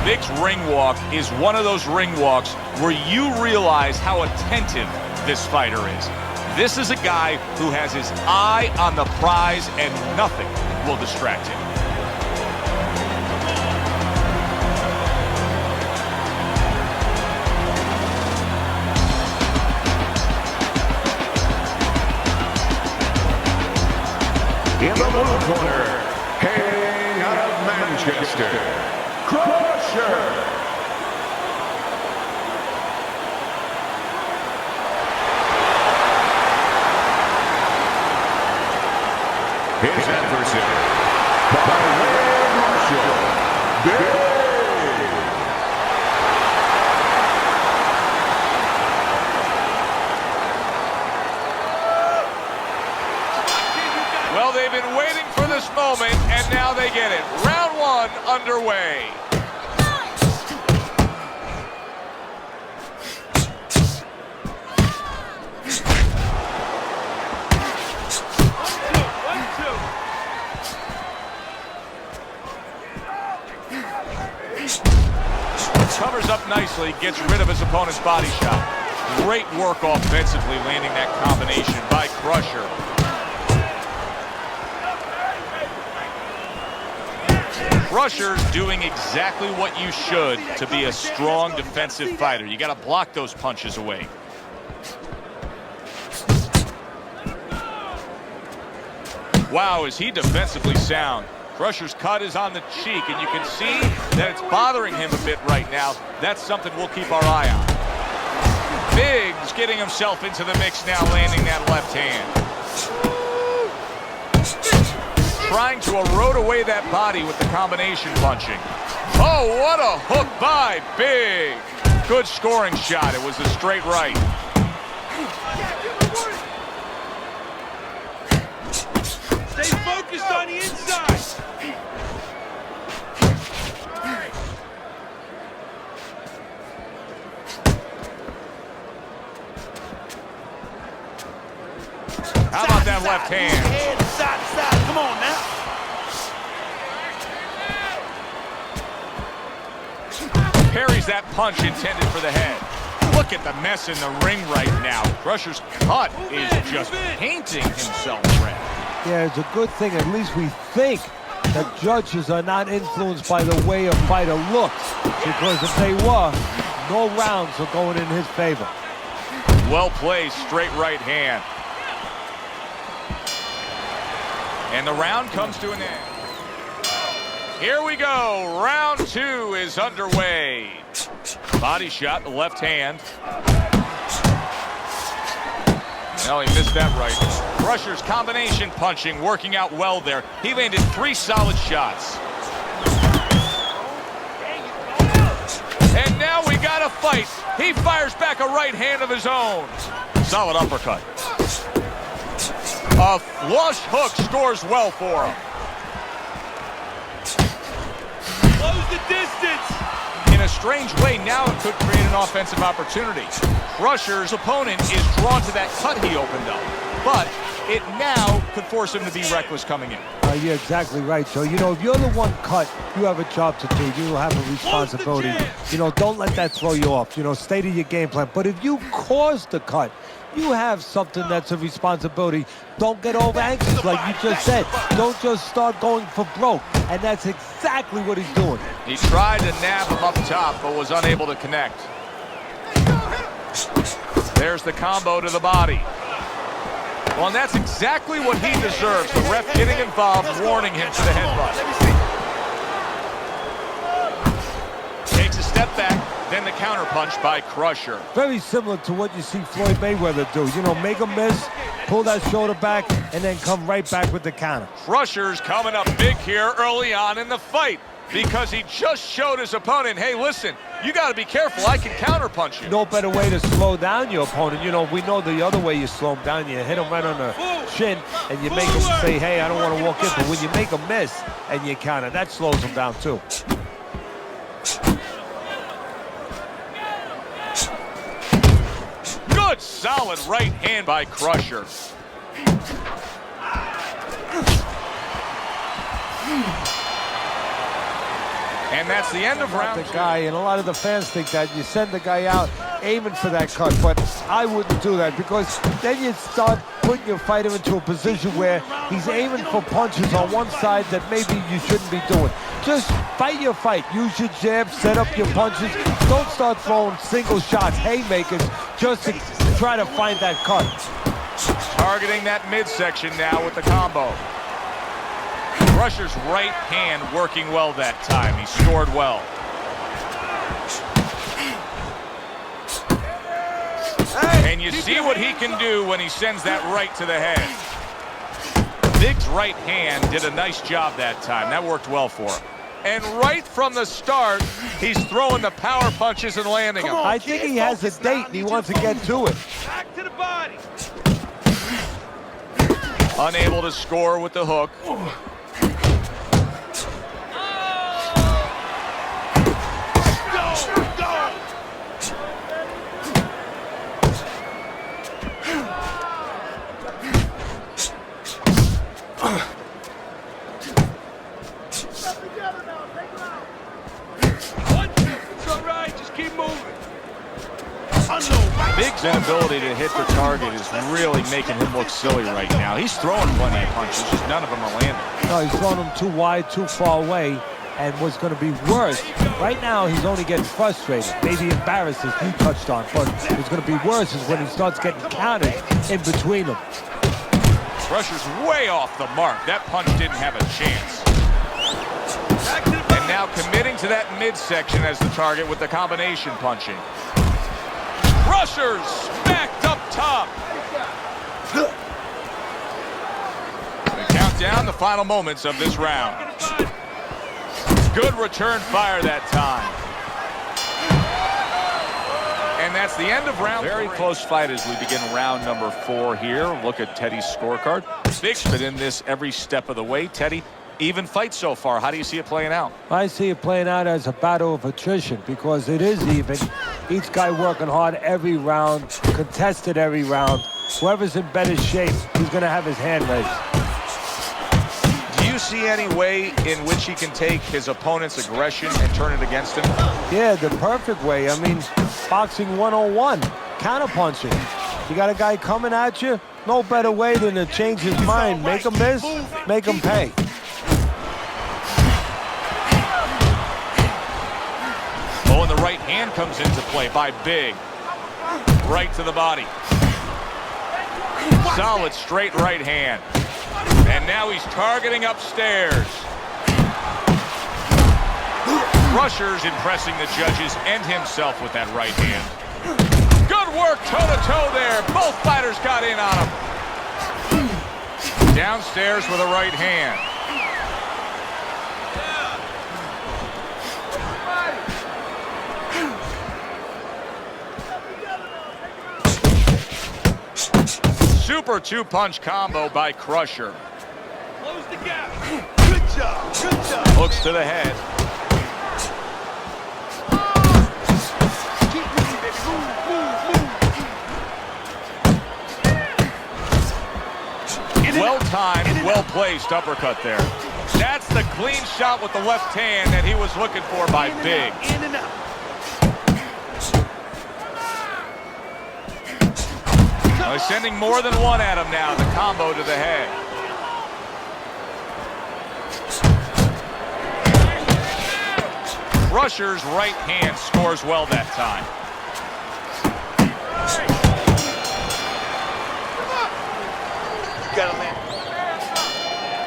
Vic's ring walk is one of those ring walks where you realize how attentive this fighter is. This is a guy who has his eye on the prize and nothing will distract him. In the blue corner, hailing out of Manchester, Crusher. His adversary, by way of Russia, Big. Well, they've been waiting for this moment, and now they get it. Round one underway. Covers up nicely, gets rid of his opponent's body shot. Great work offensively, landing that combination by Crusher. Crusher's doing exactly what you should to be a strong defensive fighter. You got to block those punches away. Wow, is he defensively sound. Crusher's cut is on the cheek, and you can see that it's bothering him a bit right now. That's something we'll keep our eye on. Biggs getting himself into the mix now, landing that left hand. Trying to erode away that body with the combination punching. Oh, what a hook by Big. Good scoring shot. It was a straight right. Stay focused on the inside. How about that left hand? Head side to side. Come on now. Parries that punch intended for the head. Look at the mess in the ring right now. Crusher's cut is just painting himself red. Yeah, it's a good thing. At least we think that judges are not influenced by the way a fighter looks. Because if they were, no rounds are going in his favor. Well placed, straight right hand. And the round comes to an end. Here we go. Round two is underway. Body shot, the left hand. No, he missed that right. Crusher's combination punching working out well there. He landed 3 solid shots. And now we got a fight. He fires back a right hand of his own. Solid uppercut. A flush hook scores well for him. Close the distance. In a strange way, now it could create an offensive opportunity. Crusher's opponent is drawn to that cut he opened up, but it now could force him to be reckless coming in. You're exactly right. So, you know, if you're the one cut, you have a job to do. You have a responsibility. You know, don't let that throw you off. You know, stay to your game plan. But if you cause the cut, you have something that's a responsibility. Don't get over anxious like you just said. Don't just start going for broke. And that's exactly what he's doing. He tried to nab him up top, but was unable to connect. There's the combo to the body. Well, and that's exactly what he deserves. The ref getting involved, warning him for the headbutt. Takes a step back, then the counterpunch by Crusher. Very similar to what you see Floyd Mayweather do. You know, make a miss, pull that shoulder back, and then come right back with the counter. Crusher's coming up big here early on in the fight because he just showed his opponent, hey, listen, you got to be careful. I can counterpunch you. No better way to slow down your opponent. You know, we know the other way you slow him down. You hit him right on the chin, and you make him say, hey, I don't want to walk in. But when you make a miss and you counter, that slows him down, too. Good, solid right hand by Crusher. And that's the end of round The 2. guy, and a lot of the fans think that you send the guy out aiming for that cut, but I wouldn't do that because then you start putting your fighter into a position where he's aiming for punches on one side that maybe you shouldn't be doing. Just fight your fight. Use your jab, set up your punches. Don't start throwing single shots, haymakers, just to try to find that cut. Targeting that midsection now with the combo. Crusher's right hand working well that time. He scored well. And you see what he can do when he sends that right to the head. Big's right hand did a nice job that time. That worked well for him. And right from the start, he's throwing the power punches and landing them. I think he has a date and he wants to get to it. Back to the body. Unable to score with the hook. Big's inability to hit the target is really making him look silly right now. He's throwing plenty of punches, just none of them are landing. No, he's throwing them too wide, too far away, and what's going to be worse, right now he's only getting frustrated, maybe embarrassed as you touched on, but what's going to be worse is when he starts getting counted in between them. Crusher's way off the mark. That punch didn't have a chance. And now committing to that midsection as the target with the combination punching. Crusher's smacked up top. We count down the final moments of this round. Good return fire that time. And that's the end of round 3. Very close fight as we begin round number 4 here. Look at Teddy's scorecard. Big's been in this every step of the way. Teddy, even fight so far. How do you see it playing out? I see it playing out as a battle of attrition because it is even. Each guy working hard every round, contested every round. Whoever's in better shape, he's going to have his hand raised. Do you see any way in which he can take his opponent's aggression and turn it against him? Yeah, the perfect way. I mean, boxing 101, counterpunching. You got a guy coming at you, no better way than to change his mind. Make him miss, make him pay. Oh, and the right hand comes into play by Big. Right to the body. Solid straight right hand. And now he's targeting upstairs. Crusher's impressing the judges and himself with that right hand. Good work toe-to-toe there. Both fighters got in on him. Downstairs with a right hand. Super two-punch combo by Crusher. Close the gap. Good job. Good job. Hooks to the head. Keep moving, baby. Move. Well-timed, well-placed uppercut there. That's the clean shot with the left hand that he was looking for by Big. In and out. He's sending more than one at him now. The combo to the head. Crusher's right hand scores well that time. Got him, man.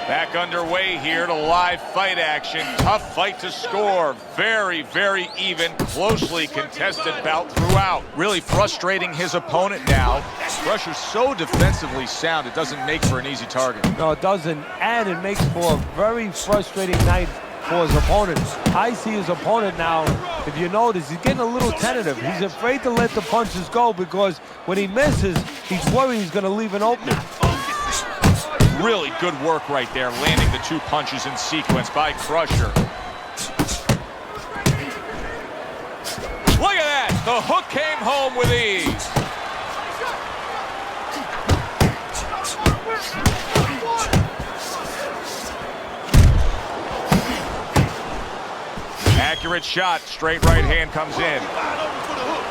Back underway here to live fight action. Tough fight to score. Very, very even, closely contested bout throughout. Really frustrating his opponent now. Crusher's so defensively sound, it doesn't make for an easy target. No, it doesn't, and it makes for a very frustrating night for his opponent. I see his opponent now, if you notice, he's getting a little tentative. He's afraid to let the punches go because when he misses, he's worried he's going to leave an opening. Really good work right there, landing the two punches in sequence by Crusher. Look at that! The hook came home with ease. Accurate shot. Straight right hand comes in. Wide open for the hook.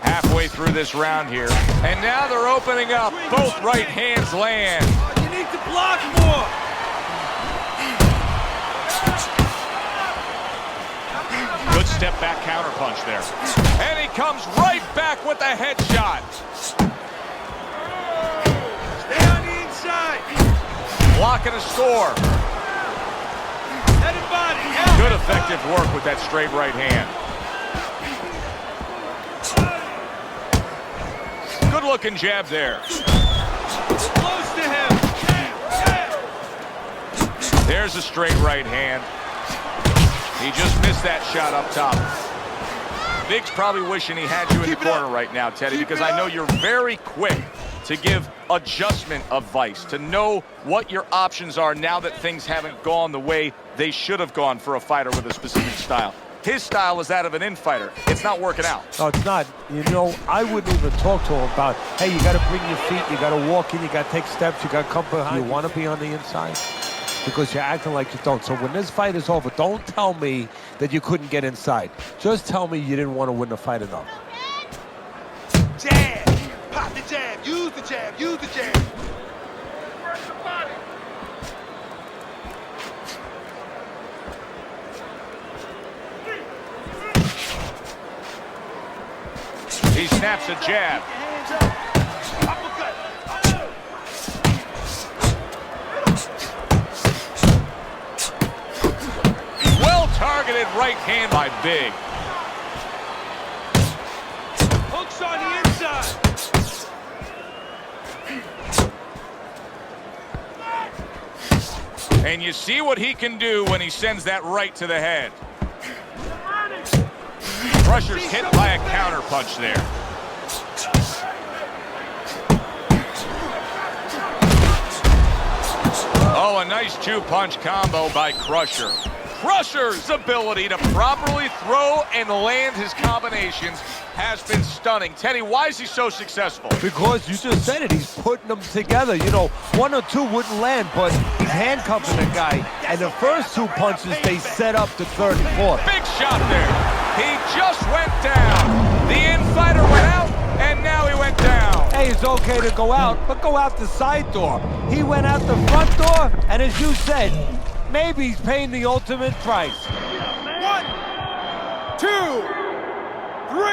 Halfway through this round here. And now they're opening up. Both right hands land. You need to block more. Good step back counter punch there. And he comes right back with a headshot. Stay on the inside. Blocking a score. Head and body. Good effective work with that straight right hand. Good looking jab there. Close to him. There's a straight right hand. He just missed that shot up top. Big's probably wishing he had you in the corner right now, Teddy, because I know you're very quick to give adjustment advice, to know what your options are now that things haven't gone the way they should have gone for a fighter with a specific style. His style is that of an in-fighter. It's not working out. No, it's not. You know, I wouldn't even talk to him about, hey, you got to bring your feet, you got to walk in, you got to take steps, you got to come behind. You want to be on the inside? Because you're acting like you don't. So when this fight is over, don't tell me that you couldn't get inside. Just tell me you didn't want to win the fight enough. Jab. Pop the jab. Use the jab. Use the jab. He snaps a jab. Hands up. Uppercut. Well-targeted right hand by Big. Hooks on the inside. And you see what he can do when he sends that right to the head. Crusher's hit by a counter punch there. Oh, a nice two-punch combo by Crusher. Crusher's ability to properly throw and land his combinations has been stunning. Teddy, why is he so successful? Because you just said it, he's putting them together. You know, one or two wouldn't land, but he's handcuffing the guy. And the first two punches, they set up the third and fourth. Big shot there. He just went down. The in-fighter went out, and now he went down. Hey, it's okay to go out, but go out the side door. He went out the front door, and as you said, maybe he's paying the ultimate price. 1, 2, 3.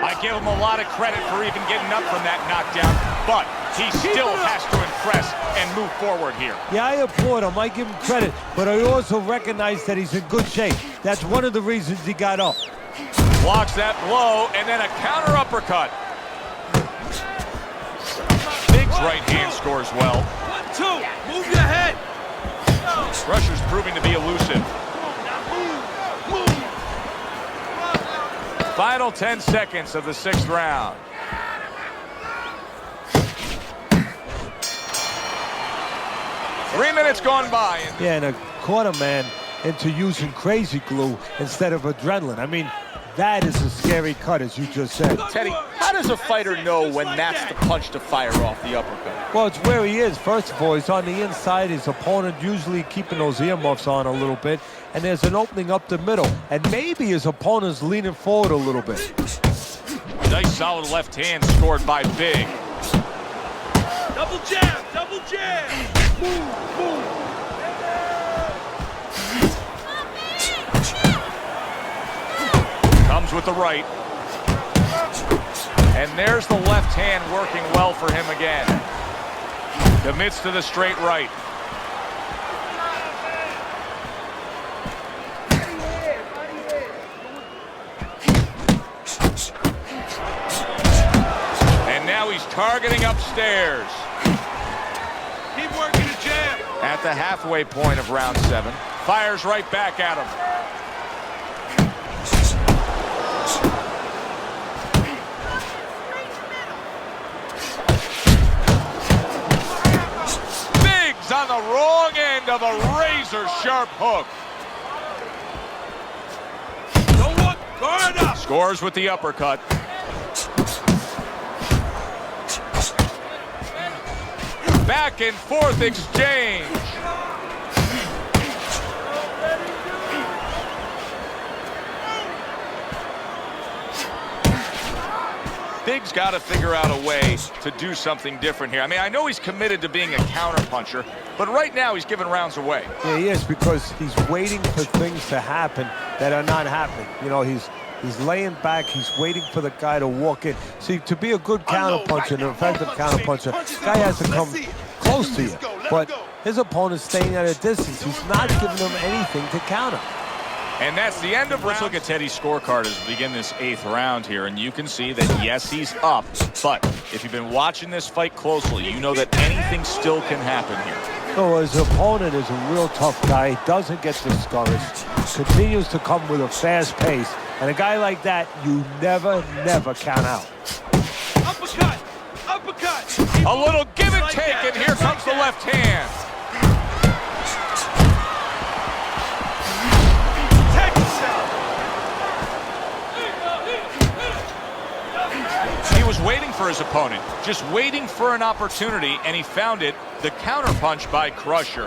I give him a lot of credit for even getting up from that knockdown, but he still has to impress and move forward here. Yeah, I applaud him. I give him credit, but I also recognize that he's in good shape. That's one of the reasons he got up. Blocks that blow, and then a counter uppercut. Big's right hand scores well. 1, 2. Move your head. Crusher's proving to be elusive. Final 10 seconds of the 6th round. Three minutes gone by. Yeah, and a quarter man into using crazy glue instead of adrenaline. I mean, that is a scary cut, as you just said. Teddy, how does a fighter know when that's the punch to fire off the uppercut? Well, it's where he is. First of all, he's on the inside. His opponent usually keeping those earmuffs on a little bit. And there's an opening up the middle. And maybe his opponent's leaning forward a little bit. Nice solid left hand scored by Big. Double jab. Double jab. Move. Move. Comes with the right. And there's the left hand working well for him again. Commits to the straight right. And now he's targeting upstairs. Keep working the jab. At the halfway point of round 7. Fires right back at him. On the wrong end of a razor-sharp hook. Don't look. Guard up. Scores with the uppercut. Back and forth exchange. Big's got to figure out a way to do something different here. I mean, I know he's committed to being a counterpuncher, but right now he's giving rounds away. Yeah, he is, because he's waiting for things to happen that are not happening. You know, he's laying back. He's waiting for the guy to walk in. See, to be a good counterpuncher, an effective counterpuncher, the guy has to come close to you. But his opponent's staying at a distance. He's not giving him anything to counter. And that's the end of round. Let's look at Teddy's scorecard as we begin this 8th round here, and you can see that, yes, he's up, but if you've been watching this fight closely, you know that anything still can happen here. So his opponent is a real tough guy. He doesn't get discouraged. Continues to come with a fast pace. And a guy like that, you never count out. Uppercut! Uppercut! A little give and take, and here comes the left hand. He was waiting for his opponent, just waiting for an opportunity, and he found it. The counterpunch by Crusher.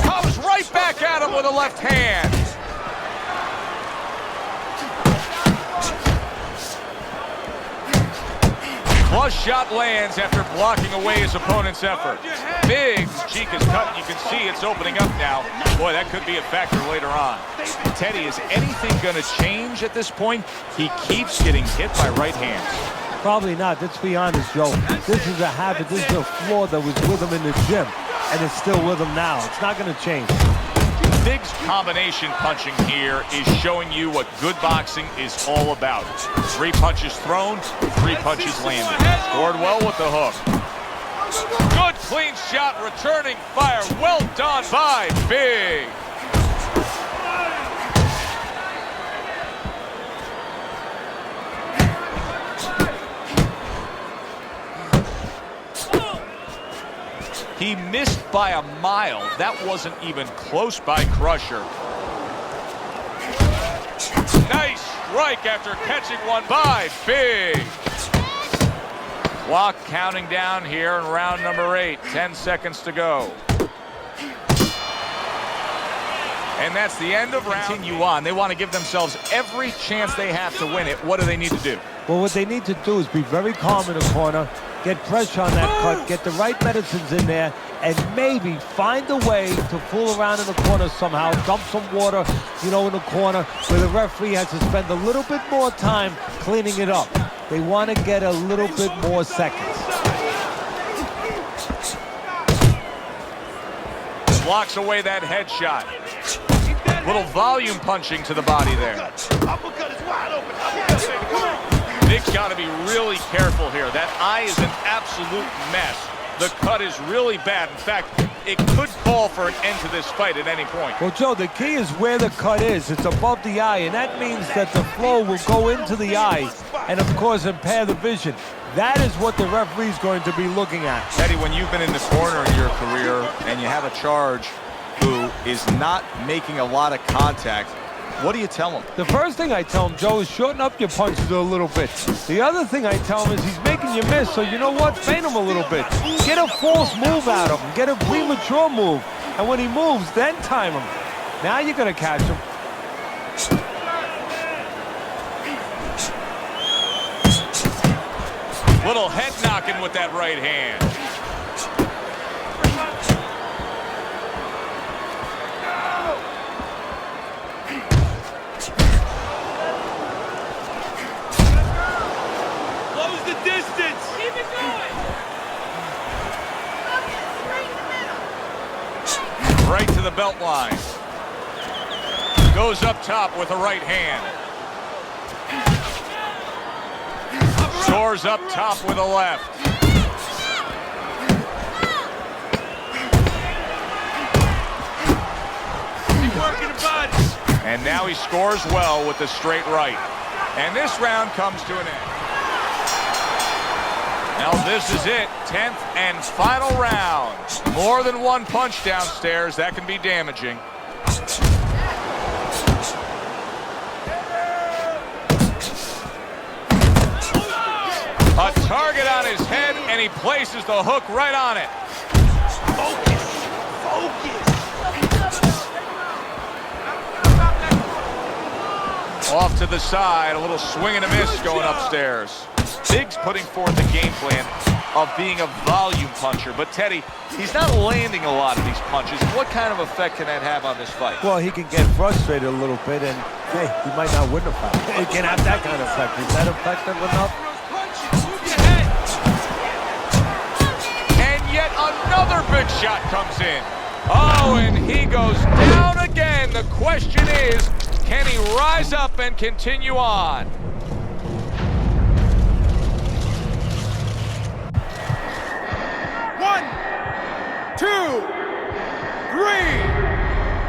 Comes right back at him with a left hand. Flush shot lands after blocking away his opponent's effort. Big's cheek is cut, and you can see it's opening up now. Boy, that could be a factor later on. Teddy, is anything going to change at this point? He keeps getting hit by right hands. Probably not. Let's be honest, Joe. This is a habit. This is a flaw that was with him in the gym, and it's still with him now. It's not going to change. Big's combination punching here is showing you what good boxing is all about. 3 punches thrown, 3 punches landed. Scored well with the hook. Good clean shot, returning fire. Well done by Big. He missed by a mile. That wasn't even close by Crusher. Nice strike after catching one by Big. Clock counting down here in round number 8. 10 seconds to go. And that's the end of round. Continue on. They want to give themselves every chance they have to win it. What do they need to do? Well, what they need to do is be very calm in the corner, get pressure on that cut, get the right medicines in there, and maybe find a way to fool around in the corner somehow, dump some water, you know, in the corner where the referee has to spend a little bit more time cleaning it up. They want to get a little bit more seconds. Blocks away that headshot. Little volume punching to the body there. Uppercut is wide open. Uppercut, baby. Come on. Big's got to be really careful here. That eye is an absolute mess. The cut is really bad. In fact, it could call for an end to this fight at any point. Well, Joe, the key is where the cut is. It's above the eye, and that means that the flow will go into the eye and, of course, impair the vision. That is what the referee's going to be looking at. Teddy, when you've been in the corner in your career and you have a charge who is not making a lot of contact, what do you tell him? The first thing I tell him, Joe, is shorten up your punches a little bit. The other thing I tell him is he's making you miss, so you know what? Feint him a little bit. Get a false move out of him. Get a premature move. And when he moves, then time him. Now you're going to catch him. Little head knocking with that right hand. Right to the belt line. Goes up top with a right hand. Soars up top with a left. He's working the body. And now he scores well with the straight right. And this round comes to an end. Now this is it, 10th and final round. More than one punch downstairs, that can be damaging. he places the hook right on it. Focus. Focus. Off to the side, a little swing and a miss going upstairs. Biggs putting forth a game plan of being a volume puncher. But Teddy, he's not landing a lot of these punches. What kind of effect can that have on this fight? Well, he can get frustrated a little bit, and hey, he might not win the fight. It can have that kind of effect. Is that effective enough? And yet another big shot comes in. Oh, and he goes down again. The question is, can he rise up and continue on? One, 2, 3,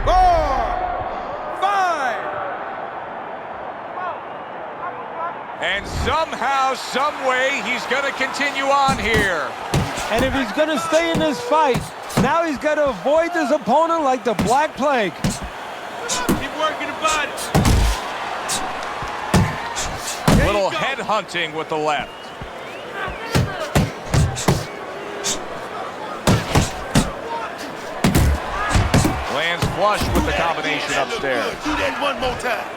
4, 5. And somehow, some way, he's going to continue on here. And if he's going to stay in this fight, now he's got to avoid his opponent like the Black Plague. Keep working the body. Little head hunting with the left. Lands flush with the combination upstairs. Do that one more time.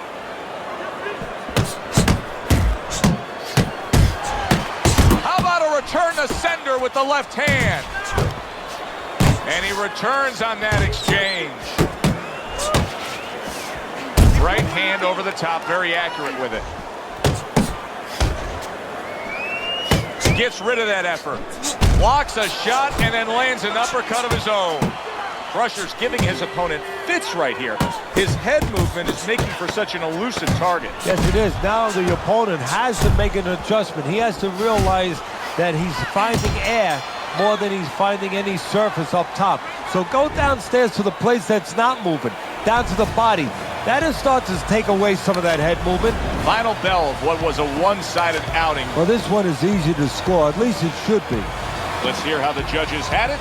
How about a return to sender with the left hand? And he returns on that exchange. Right hand over the top, very accurate with it. Gets rid of that effort. Blocks a shot and then lands an uppercut of his own. Crusher's giving his opponent fits right here. His head movement is making for such an elusive target. Yes, it is. Now the opponent has to make an adjustment. He has to realize that he's finding air more than he's finding any surface up top. So go downstairs to the place that's not moving, down to the body. That'll start to take away some of that head movement. Final bell of what was a one-sided outing. Well, this one is easy to score. At least it should be. Let's hear how the judges had it.